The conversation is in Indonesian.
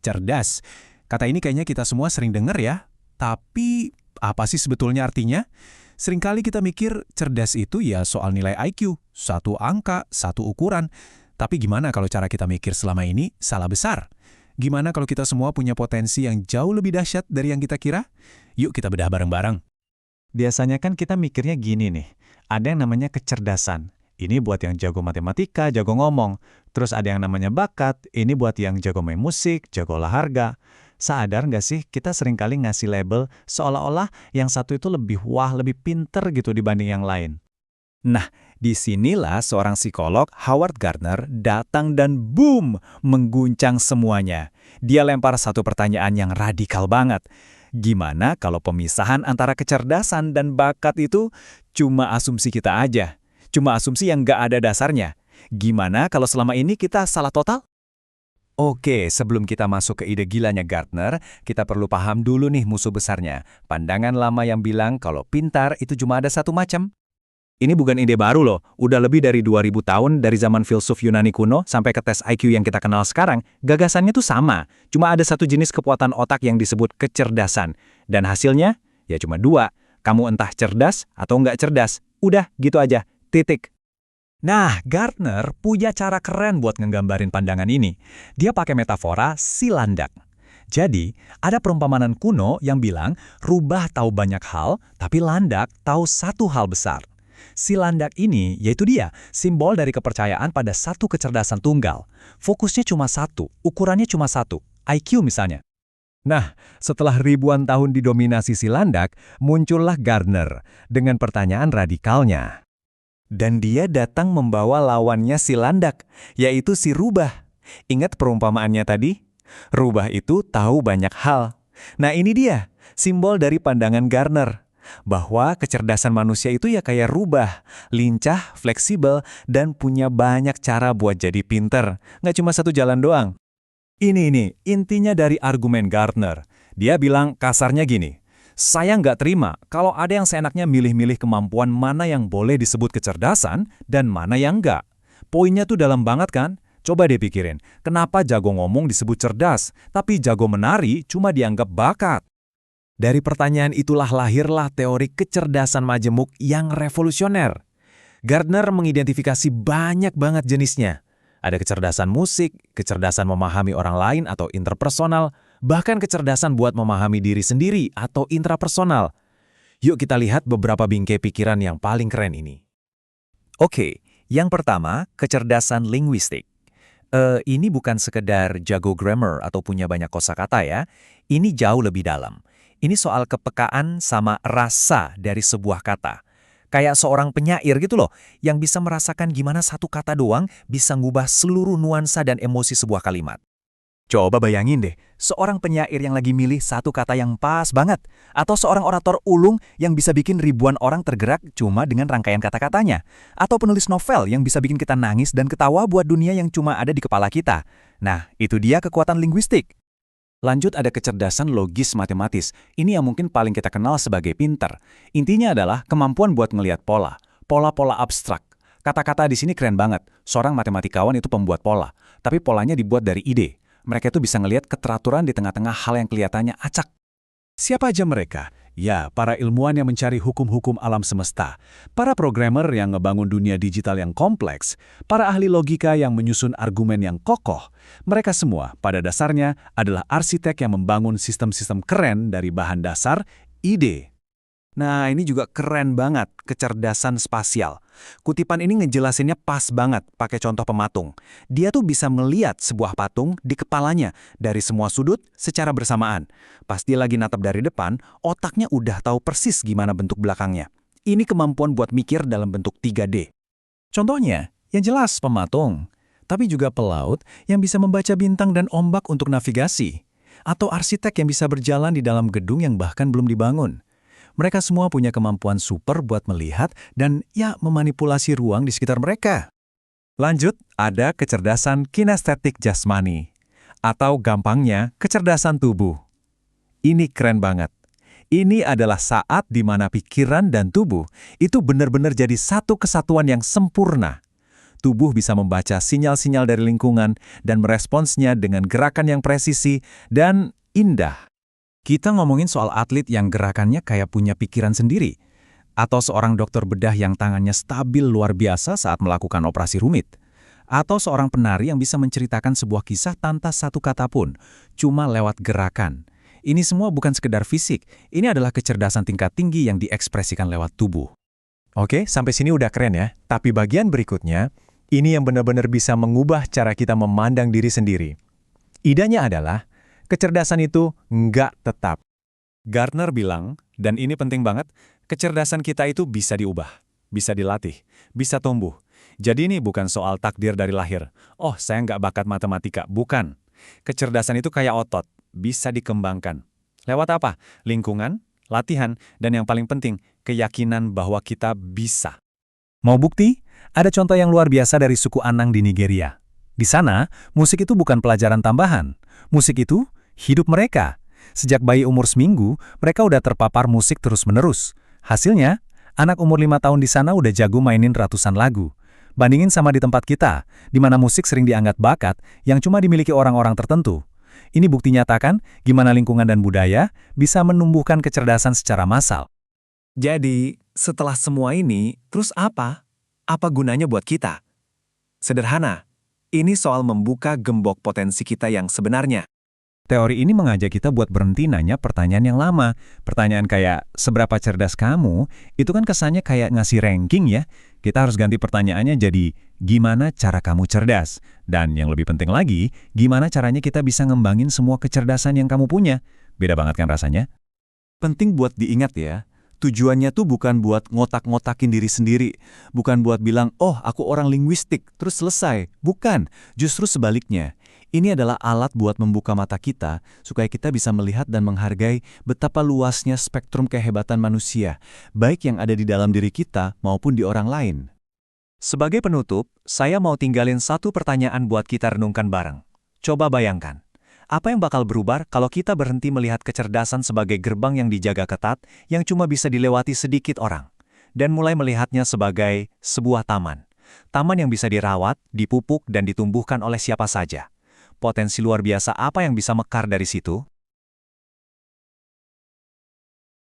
cerdas. Kata ini kayaknya kita semua sering dengar ya. Tapi apa sih sebetulnya artinya? Seringkali kita mikir cerdas itu ya soal nilai IQ, satu angka, satu ukuran. Tapi gimana kalau cara kita mikir selama ini salah besar? Gimana kalau kita semua punya potensi yang jauh lebih dahsyat dari yang kita kira? Yuk kita bedah bareng-bareng. Biasanya kan kita mikirnya gini nih, ada yang namanya kecerdasan. Ini buat yang jago matematika, jago ngomong. Terus ada yang namanya bakat, ini buat yang jago main musik, jago olahraga. Sadar nggak sih kita seringkali ngasih label seolah-olah yang satu itu lebih wah, lebih pinter gitu dibanding yang lain. Nah, disinilah seorang psikolog, Howard Gardner, datang dan boom, mengguncang semuanya. Dia lempar satu pertanyaan yang radikal banget. Gimana kalau pemisahan antara kecerdasan dan bakat itu cuma asumsi kita aja? Cuma asumsi yang nggak ada dasarnya. Gimana kalau selama ini kita salah total? Oke, sebelum kita masuk ke ide gilanya Gardner, kita perlu paham dulu nih musuh besarnya. Pandangan lama yang bilang kalau pintar itu cuma ada satu macam. Ini bukan ide baru loh, udah lebih dari 2000 tahun dari zaman filsuf Yunani kuno sampai ke tes IQ yang kita kenal sekarang, gagasannya tuh sama. Cuma ada satu jenis kekuatan otak yang disebut kecerdasan. Dan hasilnya, ya cuma dua. Kamu entah cerdas atau nggak cerdas. Udah, gitu aja. Titik. Nah, Gardner punya cara keren buat ngegambarin pandangan ini. Dia pakai metafora si landak. Jadi, ada perumpamaan kuno yang bilang, rubah tahu banyak hal, tapi landak tahu satu hal besar. Si landak ini, yaitu dia, simbol dari kepercayaan pada satu kecerdasan tunggal. Fokusnya cuma satu, ukurannya cuma satu, IQ misalnya. Nah, setelah ribuan tahun didominasi si landak, muncullah Gardner dengan pertanyaan radikalnya. Dan dia datang membawa lawannya si landak, yaitu si rubah. Ingat perumpamaannya tadi? Rubah itu tahu banyak hal. Nah ini dia, simbol dari pandangan Gardner. Bahwa kecerdasan manusia itu ya kayak rubah, lincah, fleksibel, dan punya banyak cara buat jadi pinter. Nggak cuma satu jalan doang. Ini intinya dari argumen Gardner. Dia bilang kasarnya gini, saya nggak terima kalau ada yang seenaknya milih-milih kemampuan mana yang boleh disebut kecerdasan dan mana yang nggak. Poinnya tuh dalam banget kan? Coba deh pikirin, kenapa jago ngomong disebut cerdas, tapi jago menari cuma dianggap bakat? Dari pertanyaan itulah lahirlah teori kecerdasan majemuk yang revolusioner. Gardner mengidentifikasi banyak banget jenisnya. Ada kecerdasan musik, kecerdasan memahami orang lain atau interpersonal, bahkan kecerdasan buat memahami diri sendiri atau intrapersonal. Yuk kita lihat beberapa bingkai pikiran yang paling keren ini. Oke, yang pertama, kecerdasan linguistik. Ini bukan sekedar jago grammar atau punya banyak kosakata ya. Ini jauh lebih dalam. Ini soal kepekaan sama rasa dari sebuah kata. Kayak seorang penyair gitu loh, yang bisa merasakan gimana satu kata doang bisa ngubah seluruh nuansa dan emosi sebuah kalimat. Coba bayangin deh, seorang penyair yang lagi milih satu kata yang pas banget, atau seorang orator ulung yang bisa bikin ribuan orang tergerak cuma dengan rangkaian kata-katanya, atau penulis novel yang bisa bikin kita nangis dan ketawa buat dunia yang cuma ada di kepala kita. Nah, itu dia kekuatan linguistik. Lanjut ada kecerdasan logis matematis. Ini yang mungkin paling kita kenal sebagai pinter. Intinya adalah kemampuan buat ngelihat pola. Pola-pola abstrak. Kata-kata di sini keren banget. Seorang matematikawan itu pembuat pola. Tapi polanya dibuat dari ide. Mereka itu bisa ngelihat keteraturan di tengah-tengah hal yang kelihatannya acak. Siapa aja mereka? Ya, para ilmuwan yang mencari hukum-hukum alam semesta, para programmer yang ngebangun dunia digital yang kompleks, para ahli logika yang menyusun argumen yang kokoh, mereka semua pada dasarnya adalah arsitek yang membangun sistem-sistem keren dari bahan dasar, ide. Nah, ini juga keren banget, kecerdasan spasial. Kutipan ini ngejelasinnya pas banget pakai contoh pematung. Dia tuh bisa melihat sebuah patung di kepalanya dari semua sudut secara bersamaan. Pas dia lagi natap dari depan, otaknya udah tahu persis gimana bentuk belakangnya. Ini kemampuan buat mikir dalam bentuk 3D. Contohnya, yang jelas pematung, tapi juga pelaut yang bisa membaca bintang dan ombak untuk navigasi. Atau arsitek yang bisa berjalan di dalam gedung yang bahkan belum dibangun. Mereka semua punya kemampuan super buat melihat dan ya memanipulasi ruang di sekitar mereka. Lanjut, ada kecerdasan kinestetik jasmani. Atau gampangnya, kecerdasan tubuh. Ini keren banget. Ini adalah saat di mana pikiran dan tubuh itu benar-benar jadi satu kesatuan yang sempurna. tubuh bisa membaca sinyal-sinyal dari lingkungan dan meresponsnya dengan gerakan yang presisi dan indah. Kita ngomongin soal atlet yang gerakannya kayak punya pikiran sendiri, atau seorang dokter bedah yang tangannya stabil luar biasa saat melakukan operasi rumit, atau seorang penari yang bisa menceritakan sebuah kisah tanpa satu kata pun, cuma lewat gerakan. Ini semua bukan sekedar fisik, ini adalah kecerdasan tingkat tinggi yang diekspresikan lewat tubuh. Oke, sampai sini udah keren ya. Tapi bagian berikutnya, ini yang benar-benar bisa mengubah cara kita memandang diri sendiri. Idenya adalah, kecerdasan itu nggak tetap. Gardner bilang, dan ini penting banget, kecerdasan kita itu bisa diubah, bisa dilatih, bisa tumbuh. Jadi ini bukan soal takdir dari lahir. Oh, saya nggak bakat matematika. Bukan. Kecerdasan itu kayak otot, bisa dikembangkan. Lewat apa? Lingkungan, latihan, dan yang paling penting, keyakinan bahwa kita bisa. Mau bukti? Ada contoh yang luar biasa dari suku Anang di Nigeria. Di sana, musik itu bukan pelajaran tambahan. Musik itu hidup mereka. Sejak bayi umur seminggu, mereka udah terpapar musik terus-menerus. Hasilnya, anak umur 5 tahun di sana udah jago mainin ratusan lagu. Bandingin sama di tempat kita, di mana musik sering dianggap bakat yang cuma dimiliki orang-orang tertentu. Ini bukti nyata kan gimana lingkungan dan budaya bisa menumbuhkan kecerdasan secara massal. Jadi, setelah semua ini, terus apa? Apa gunanya buat kita? Sederhana, ini soal membuka gembok potensi kita yang sebenarnya. Teori ini mengajak kita buat berhenti nanya pertanyaan yang lama. Pertanyaan kayak, seberapa cerdas kamu? Itu kan kesannya kayak ngasih ranking ya. Kita harus ganti pertanyaannya jadi, gimana cara kamu cerdas? Dan yang lebih penting lagi, gimana caranya kita bisa ngembangin semua kecerdasan yang kamu punya? Beda banget kan rasanya? Penting buat diingat ya, tujuannya tuh bukan buat ngotak-ngotakin diri sendiri. Bukan buat bilang, oh aku orang linguistik, terus selesai. Bukan, justru sebaliknya. Ini adalah alat buat membuka mata kita, supaya kita bisa melihat dan menghargai betapa luasnya spektrum kehebatan manusia, baik yang ada di dalam diri kita maupun di orang lain. Sebagai penutup, saya mau tinggalin satu pertanyaan buat kita renungkan bareng. Coba bayangkan, apa yang bakal berubah kalau kita berhenti melihat kecerdasan sebagai gerbang yang dijaga ketat, yang cuma bisa dilewati sedikit orang, dan mulai melihatnya sebagai sebuah taman. Taman yang bisa dirawat, dipupuk, dan ditumbuhkan oleh siapa saja. Potensi luar biasa apa yang bisa mekar dari situ?